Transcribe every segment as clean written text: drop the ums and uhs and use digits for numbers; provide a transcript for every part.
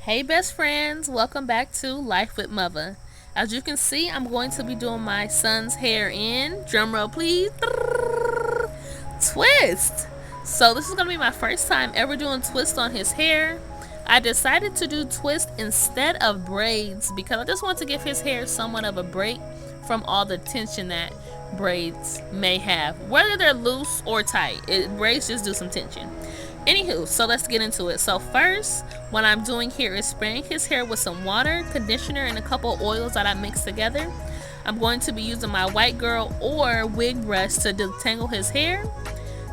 Hey best friends, welcome back to Life with Mother. As you can see, I'm going to be doing my son's hair in, drumroll please, twist. So this is going to be my first time ever doing twist on his hair. I decided to do twist instead of braids because I just want to give his hair somewhat of a break from all the tension that braids may have. Whether they're loose or tight, braids just do some tension. Anywho, so let's get into it. So first, what I'm doing here is spraying his hair with some water, conditioner, and a couple oils that I mixed together. I'm going to be using my white girl or wig brush to detangle his hair.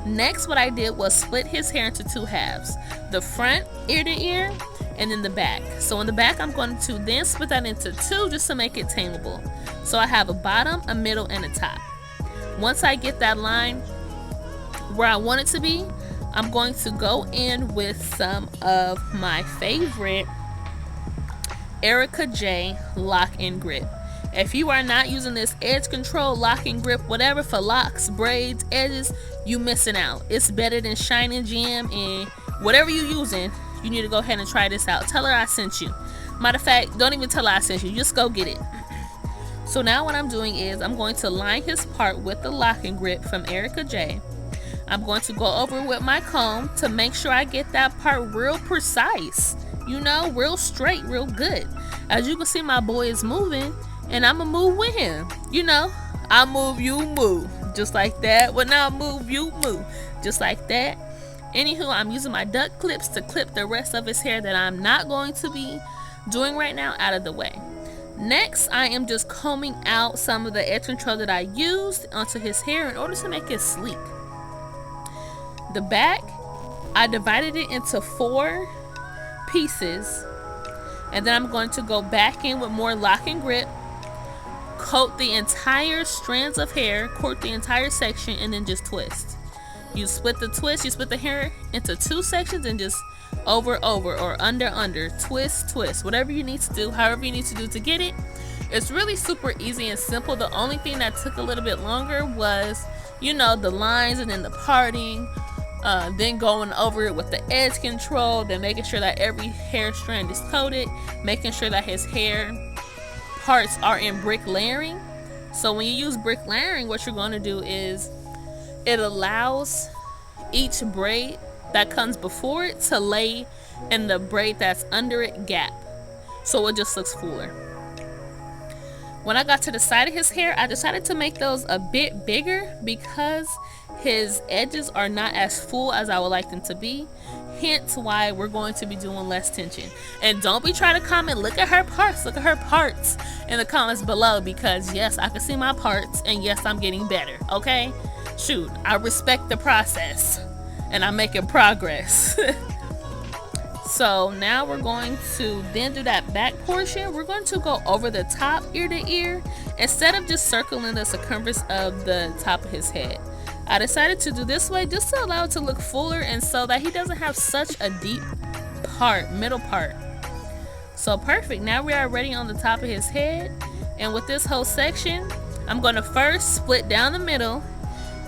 Next, what I did was split his hair into two halves. The front, ear to ear, and then the back. So in the back, I'm going to then split that into two just to make it tangleable. So I have a bottom, a middle, and a top. Once I get that line where I want it to be, I'm going to go in with some of my favorite Erica J lock and grip. If you are not using this edge control, lock and grip, whatever for locks, braids, edges, you missing out. It's better than Shining Jam, and whatever you're using, you need to go ahead and try this out. Tell her I sent you. Matter of fact, don't even tell her I sent you. Just go get it. So now what I'm doing is I'm going to line his part with the lock and grip from Erica J. I'm going to go over with my comb to make sure I get that part real precise. You know, real straight, real good. As you can see, my boy is moving, and I'm going to move with him. You know, I move, you move. Just like that. When I move, you move. Just like that. Anywho, I'm using my duck clips to clip the rest of his hair that I'm not going to be doing right now out of the way. Next, I am just combing out some of the edge control that I used onto his hair in order to make it sleek. The back, I divided it into 4 pieces, and then I'm going to go back in with more lock and grip, coat the entire strands of hair, coat the entire section, and then just twist. You split the hair into 2 sections and just over or under, twist, whatever you need to do, however you need to do to get it. It's really super easy and simple. The only thing that took a little bit longer was, you know, the lines and then the parting. Then going over it with the edge control, then making sure that every hair strand is coated, making sure that his hair parts are in brick layering. So when you use brick layering, what you're going to do is it allows each braid that comes before it to lay in the braid that's under it gap, so it just looks fuller. When I got to the side of his hair, I decided to make those a bit bigger because his edges are not as full as I would like them to be. Hence why we're going to be doing less tension. And don't be trying to comment, look at her parts in the comments below, because yes, I can see my parts, and yes, I'm getting better, okay? Shoot, I respect the process, and I'm making progress. So now we're going to then do that back portion. We're going to go over the top ear to ear instead of just circling the circumference of the top of his head. I decided to do this way just to allow it to look fuller and so that he doesn't have such a deep middle part. So perfect. Now we are ready on the top of his head. And with this whole section, I'm going to first split down the middle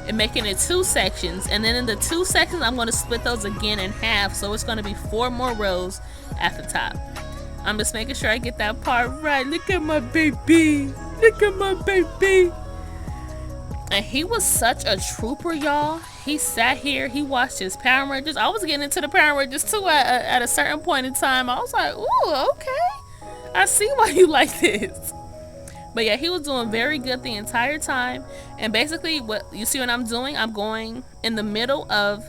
and making it 2 sections, and then in the 2 sections I'm going to split those again in half, so it's going to be 4 more rows at the top. I'm just making sure I get that part right. Look at my baby, and he was such a trooper, y'all. He sat here, he watched his Power Rangers. I was getting into the Power Rangers too at a certain point in time. I was like, ooh, okay, I see why you like this. But yeah, he was doing very good the entire time. And basically, what you see what I'm doing, I'm going in the middle of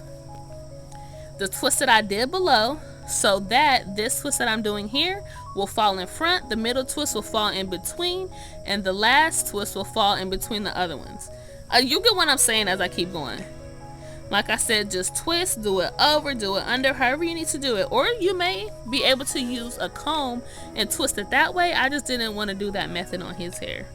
the twist that I did below, so that this twist that I'm doing here will fall in front, the middle twist will fall in between, and the last twist will fall in between the other ones. You get what I'm saying as I keep going. Like I said, just twist, do it over, do it under, however you need to do it. Or you may be able to use a comb and twist it that way. I just didn't want to do that method on his hair.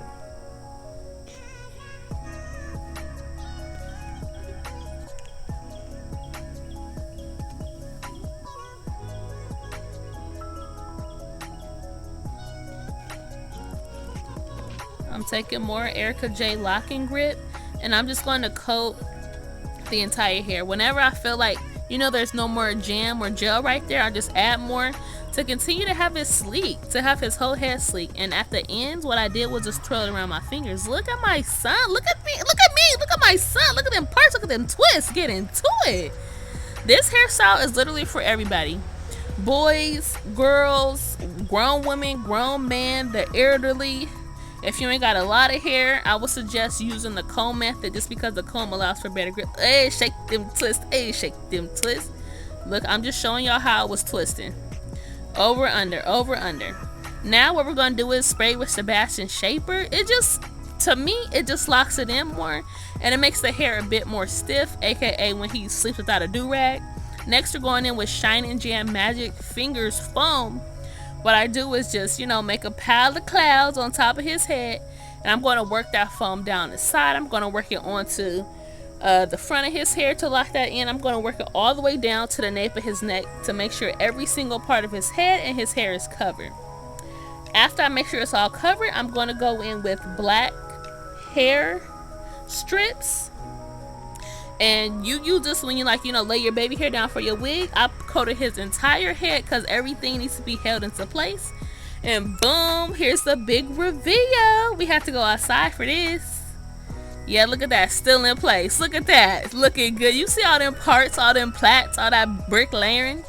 I'm taking more Erica J lock and grip, and I'm just going to coat the entire hair. Whenever I feel like, you know, there's no more jam or gel right there, I just add more to continue to have it sleek, to have his whole hair sleek. And at the ends, what I did was just twirl it around my fingers. Look at my son. Look at me. Look at me. Look at my son. Look at them parts. Look at them twists. Get into it. This hairstyle is literally for everybody. Boys, girls, grown women, grown men, the elderly. If you ain't got a lot of hair, I would suggest using the comb method just because the comb allows for better grip. Hey, shake them twists. Hey, shake them twists. Look, I'm just showing y'all how I was twisting. Over, under, over, under. Now what we're going to do is spray with Sebastian Shaper. It just, to me, it just locks it in more. And it makes the hair a bit more stiff, aka when he sleeps without a do-rag. Next, we're going in with Shine and Jam Magic Fingers Foam. What I do is just, make a pile of clouds on top of his head. And I'm going to work that foam down the side. I'm going to work it onto the front of his hair to lock that in. I'm going to work it all the way down to the nape of his neck to make sure every single part of his head and his hair is covered. After I make sure it's all covered, I'm going to go in with black hair strips. And you use this when you lay your baby hair down for your wig. I coated his entire head because everything needs to be held into place. And boom, here's the big reveal. We have to go outside for this. Yeah, look at that, still in place. Look at that, looking good. You see all them parts, all them plaits, all that brick layering.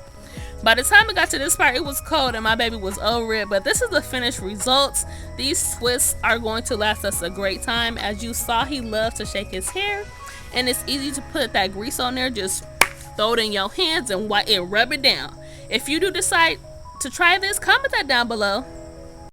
By the time it got to this part, it was cold and my baby was over it. But this is the finished results. These twists are going to last us a great time. As you saw, he loves to shake his hair. And it's easy to put that grease on there. Just throw it in your hands and rub it down. If you do decide to try this, comment that down below.